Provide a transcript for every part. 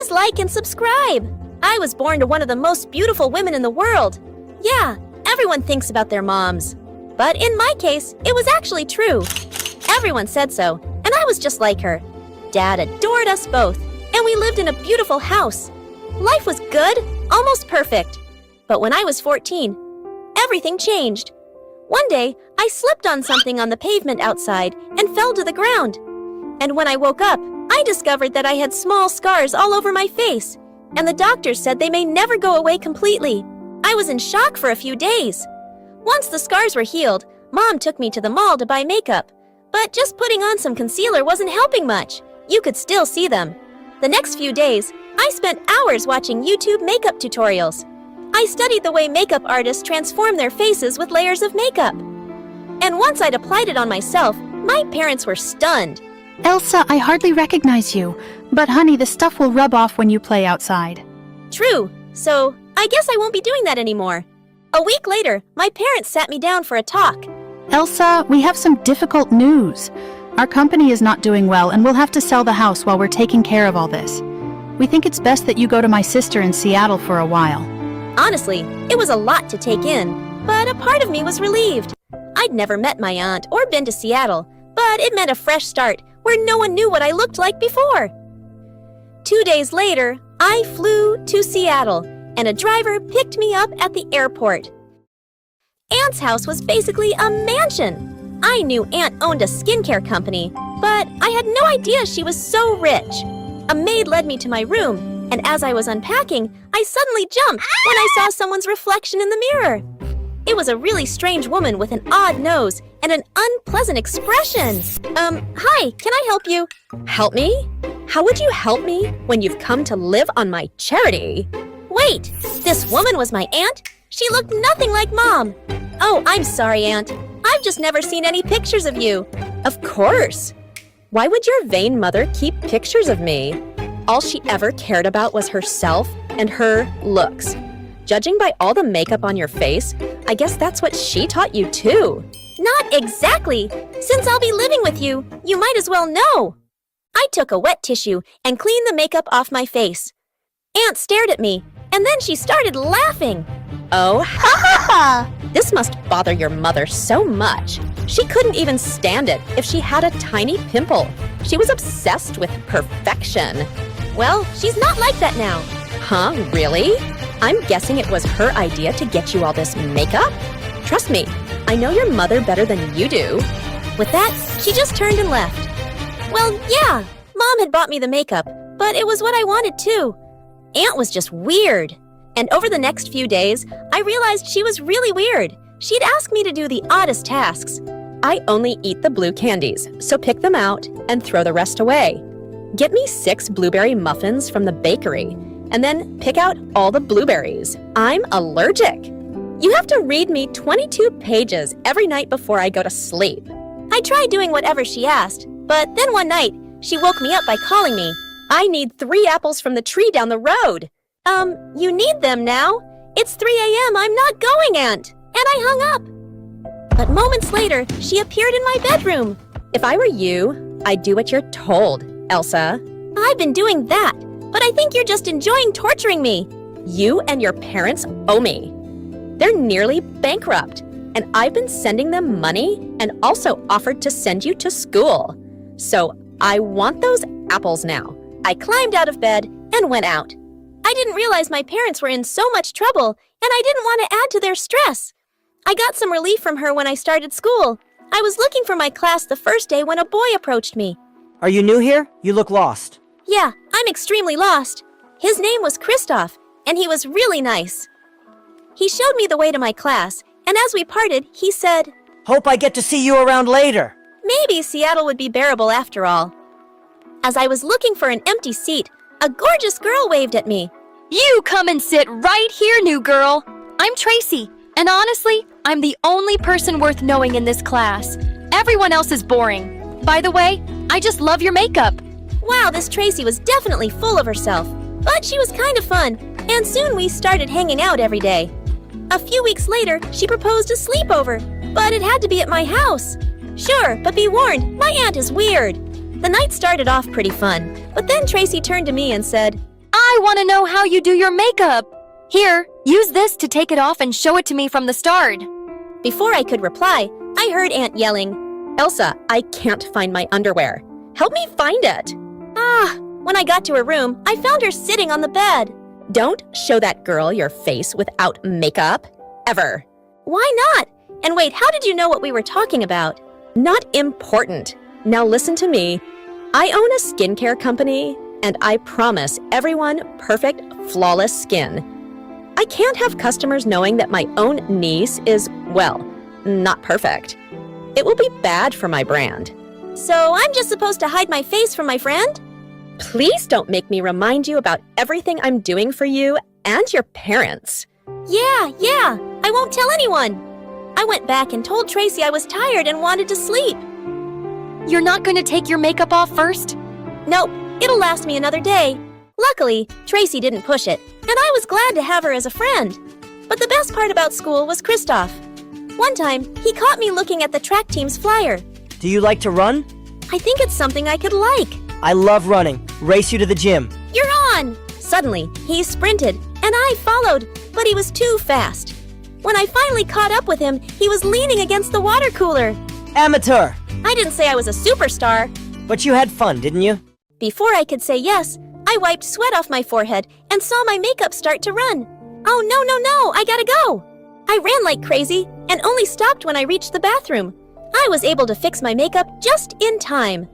Please like and subscribe. I was born to one of the most beautiful women in the world. Yeah, everyone thinks about their moms. But in my case, it was actually true. Everyone said so, and I was just like her. Dad adored us both, and we lived in a beautiful house. Life was good, almost perfect. But when I was 14, everything changed. One day, I slipped on something on the pavement outside and fell to the ground. And when I woke up, I discovered that I had small scars all over my face, and the doctors said they may never go away completely. I was in shock for a few days. Once the scars were healed, Mom took me to the mall to buy makeup. But just putting on some concealer wasn't helping much. You could still see them. The next few days, I spent hours watching YouTube makeup tutorials. I studied the way makeup artists transform their faces with layers of makeup. And once I'd applied it on myself, my parents were stunned. Elsa, I hardly recognize you. But honey, the stuff will rub off when you play outside. True, so I guess I won't be doing that anymore. A week later, my parents sat me down for a talk. Elsa, we have some difficult news. Our company is not doing well and we'll have to sell the house while we're taking care of all this. We think it's best that you go to my sister in Seattle for a while. Honestly, it was a lot to take in, but a part of me was relieved. I'd never met my aunt or been to Seattle, but it meant a fresh start where no one knew what I looked like before. 2 days later, I flew to Seattle, and a driver picked me up at the airport. Aunt's house was basically a mansion. I knew Aunt owned a skincare company, but I had no idea she was so rich. A maid led me to my room, and as I was unpacking, I suddenly jumped when I saw someone's reflection in the mirror. It was a really strange woman with an odd nose and an unpleasant expression. Hi, can I help you? Help me? How would you help me when you've come to live on my charity? Wait, this woman was my aunt? She looked nothing like Mom. Oh, I'm sorry, Aunt. I've just never seen any pictures of you. Of course. Why would your vain mother keep pictures of me? All she ever cared about was herself and her looks. Judging by all the makeup on your face, I guess that's what she taught you too. Not exactly. Since I'll be living with you, you might as well know. I took a wet tissue and cleaned the makeup off my face. Aunt stared at me, and then she started laughing. Oh, ha ha ha! This must bother your mother so much. She couldn't even stand it if she had a tiny pimple. She was obsessed with perfection. Well, she's not like that now. Huh, really? I'm guessing it was her idea to get you all this makeup? Trust me, I know your mother better than you do. With that, she just turned and left. Well, yeah, Mom had bought me the makeup, but it was what I wanted too. Aunt was just weird. And over the next few days, I realized she was really weird. She'd ask me to do the oddest tasks. I only eat the blue candies, so pick them out and throw the rest away. Get me 6 blueberry muffins from the bakery, and then pick out all the blueberries. I'm allergic. You have to read me 22 pages every night before I go to sleep. I tried doing whatever she asked, but then one night, she woke me up by calling me. I need 3 apples from the tree down the road. You need them now? It's 3 a.m. I'm not going, Aunt. And I hung up. But moments later, she appeared in my bedroom. If I were you, I'd do what you're told, Elsa. I've been doing that, but I think you're just enjoying torturing me. You and your parents owe me. They're nearly bankrupt, and I've been sending them money and also offered to send you to school. So I want those apples now. I climbed out of bed and went out. I didn't realize my parents were in so much trouble, and I didn't want to add to their stress. I got some relief from her when I started school. I was looking for my class the first day when a boy approached me. Are you new here? You look lost. Yeah, I'm extremely lost. His name was Kristoff, and he was really nice. He showed me the way to my class, and as we parted, he said, Hope I get to see you around later. Maybe Seattle would be bearable after all. As I was looking for an empty seat, a gorgeous girl waved at me. You come and sit right here, new girl. I'm Tracy, and honestly, I'm the only person worth knowing in this class. Everyone else is boring. By the way, I just love your makeup. Wow, this Tracy was definitely full of herself. But she was kind of fun, and soon we started hanging out every day. A few weeks later, she proposed a sleepover, but it had to be at my house. Sure, but be warned, my aunt is weird. The night started off pretty fun, but then Tracy turned to me and said, I want to know how you do your makeup. Here, use this to take it off and show it to me from the start. Before I could reply, I heard Aunt yelling, Elsa, I can't find my underwear. Help me find it. When I got to her room, I found her sitting on the bed. Don't show that girl your face without makeup. Ever. Why not? And wait, how did you know what we were talking about? Not important. Now listen to me. I own a skincare company, and I promise everyone perfect, flawless skin. I can't have customers knowing that my own niece is, well, not perfect. It will be bad for my brand. So I'm just supposed to hide my face from my friend? Please don't make me remind you about everything I'm doing for you and your parents. Yeah, I won't tell anyone. I went back and told Tracy I was tired and wanted to sleep. You're not going to take your makeup off first? Nope, it'll last me another day. Luckily, Tracy didn't push it, and I was glad to have her as a friend. But the best part about school was Kristoff. One time, he caught me looking at the track team's flyer. Do you like to run? I think it's something I could like. I love running. Race you to the gym. You're on! Suddenly, he sprinted, and I followed, but he was too fast. When I finally caught up with him, he was leaning against the water cooler. Amateur! I didn't say I was a superstar. But you had fun, didn't you? Before I could say yes, I wiped sweat off my forehead and saw my makeup start to run. Oh, no, I gotta go. I ran like crazy and only stopped when I reached the bathroom. I was able to fix my makeup just in time.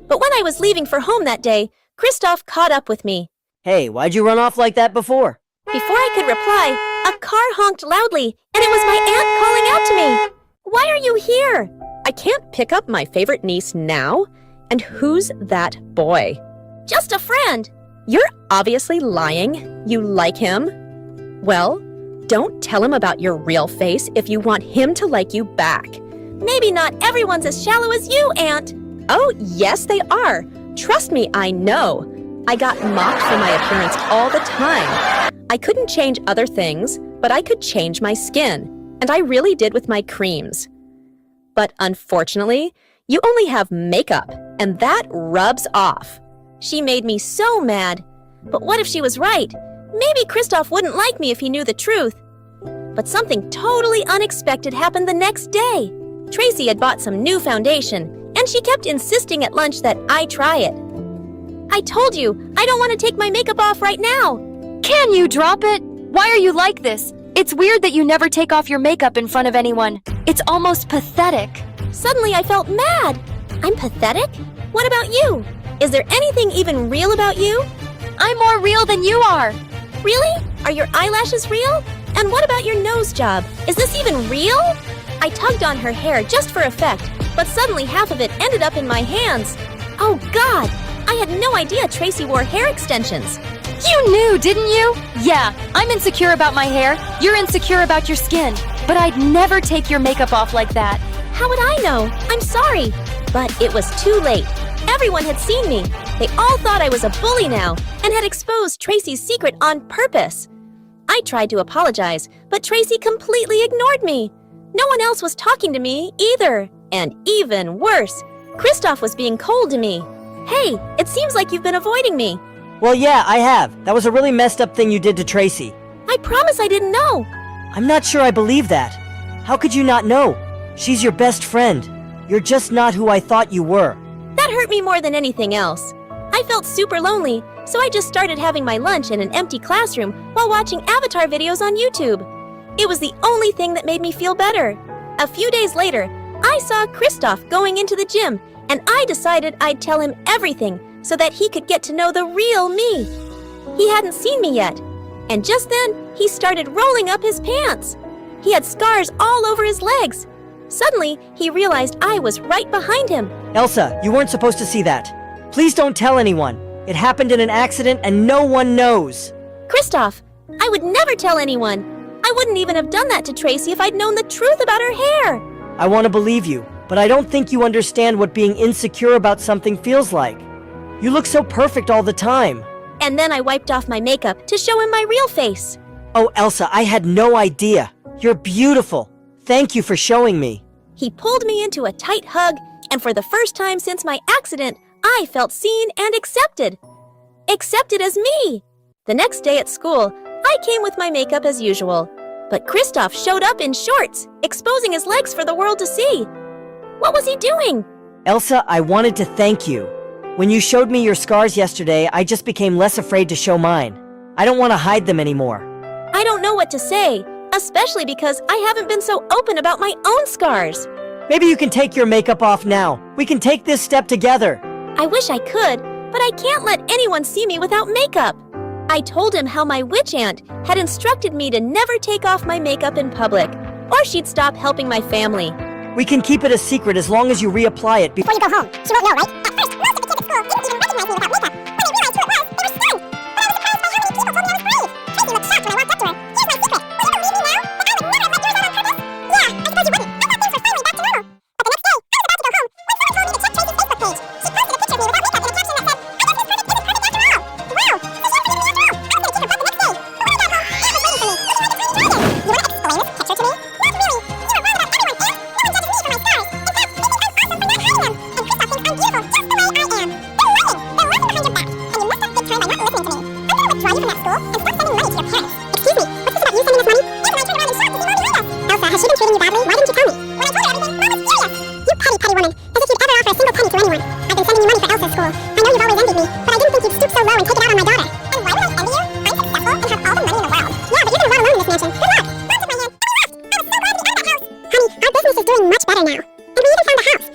But when I was leaving for home that day, Kristoff caught up with me. Hey, why'd you run off like that before? Before I could reply, a car honked loudly, and it was my aunt calling out to me. Why are you here? I can't pick up my favorite niece now. And who's that boy? Just a friend. You're obviously lying. You like him. Well, don't tell him about your real face if you want him to like you back. Maybe not everyone's as shallow as you, Aunt. Oh, yes, they are. Trust me, I know. I got mocked for my appearance all the time. I couldn't change other things, but I could change my skin. And I really did with my creams. But unfortunately, you only have makeup, and that rubs off. She made me so mad. But what if she was right? Maybe Kristoff wouldn't like me if he knew the truth. But something totally unexpected happened the next day. Tracy had bought some new foundation, and she kept insisting at lunch that I try it. I told you, I don't want to take my makeup off right now. Can you drop it? Why are you like this? It's weird that you never take off your makeup in front of anyone. It's almost pathetic. Suddenly I felt mad. I'm pathetic? What about you? Is there anything even real about you? I'm more real than you are. Really? Are your eyelashes real? And what about your nose job? Is this even real? I tugged on her hair just for effect, but suddenly half of it ended up in my hands. Oh God! I had no idea Tracy wore hair extensions. You knew, didn't you? Yeah, I'm insecure about my hair. You're insecure about your skin. But I'd never take your makeup off like that. How would I know? I'm sorry. But it was too late. Everyone had seen me. They all thought I was a bully now and had exposed Tracy's secret on purpose. I tried to apologize, but Tracy completely ignored me. No one else was talking to me either. And even worse, Kristoff was being cold to me. Hey, it seems like you've been avoiding me. Well, yeah, I have. That was a really messed up thing you did to Tracy. I promise I didn't know. I'm not sure I believe that. How could you not know? She's your best friend. You're just not who I thought you were. That hurt me more than anything else. I felt super lonely, so I just started having my lunch in an empty classroom while watching Avatar videos on YouTube. It was the only thing that made me feel better. A few days later, I saw Kristoff going into the gym, and I decided I'd tell him everything so that he could get to know the real me. He hadn't seen me yet, and just then, he started rolling up his pants. He had scars all over his legs. Suddenly, he realized I was right behind him. Elsa, you weren't supposed to see that. Please don't tell anyone. It happened in an accident and no one knows. Kristoff, I would never tell anyone. I wouldn't even have done that to Tracy if I'd known the truth about her hair. I want to believe you, but I don't think you understand what being insecure about something feels like. You look so perfect all the time. And then I wiped off my makeup to show him my real face. Oh, Elsa, I had no idea. You're beautiful. Thank you for showing me. He pulled me into a tight hug, and for the first time since my accident, I felt seen and accepted. Accepted as me. The next day at school, I came with my makeup as usual. But Kristoff showed up in shorts, exposing his legs for the world to see. What was he doing? Elsa, I wanted to thank you. When you showed me your scars yesterday, I just became less afraid to show mine. I don't want to hide them anymore. I don't know what to say, especially because I haven't been so open about my own scars. Maybe you can take your makeup off now. We can take this step together. I wish I could, but I can't let anyone see me without makeup. I told him how my witch aunt had instructed me to never take off my makeup in public, or she'd stop helping my family. We can keep it a secret as long as you reapply it before Before you go home, she won't know, right? At first, most of the kids at school didn't even recognize me without makeup. When they realized who it was, they were stunned. But I was surprised by how many people told me I was brave. Tracy looked shocked when I walked up to her. Here's my secret. Will you believe me now? That I would never have let yours out on purpose? Yeah, I suppose you wouldn't. I thought things were finally back to normal. But the next day, I was about to go home when someone told me to check Tracy's Facebook page. She posted a picture of me without makeup and a caption that said, I guess Miss Perfect isn't perfect after all. Wow, so she was believing me after all. I was going to keep her blood the next day. But when I got home, Aunt was waiting for me. Would you like a tiny dragon? You want to explain this picture to me? Not really. You are wrong about everyone, Aunt. No one judges me for my scars. In fact, they think I'm awesome for not hiding them. And Kristoff thinks I'm beautiful just the way I am. They're lying. They're laughing behind your back. And you messed up big time by not listening to me. I'm going to withdraw you from that school and stop sending money to your parents. Excuse me, what's this about you sending us money? Aunt and I turned around and shocked to see Mom behind us. Elsa, has she been treating you badly? Why didn't you tell me? When I told her everything, Mom was furious. You petty, petty woman. As if you'd ever offer a single penny to anyone. I've been sending you money for Elsa's school. I know you've always envied me, but I didn't think you'd stoop so low and take it out on my daughter. And why would I envy you? I'm successful and have all the money in the world. Yeah, but you're gonna rot alone in this mansion. Good luck. Mom took my hand and we left. I was so glad to be out of that house. Honey, our business is doing much better now. And we even found a house.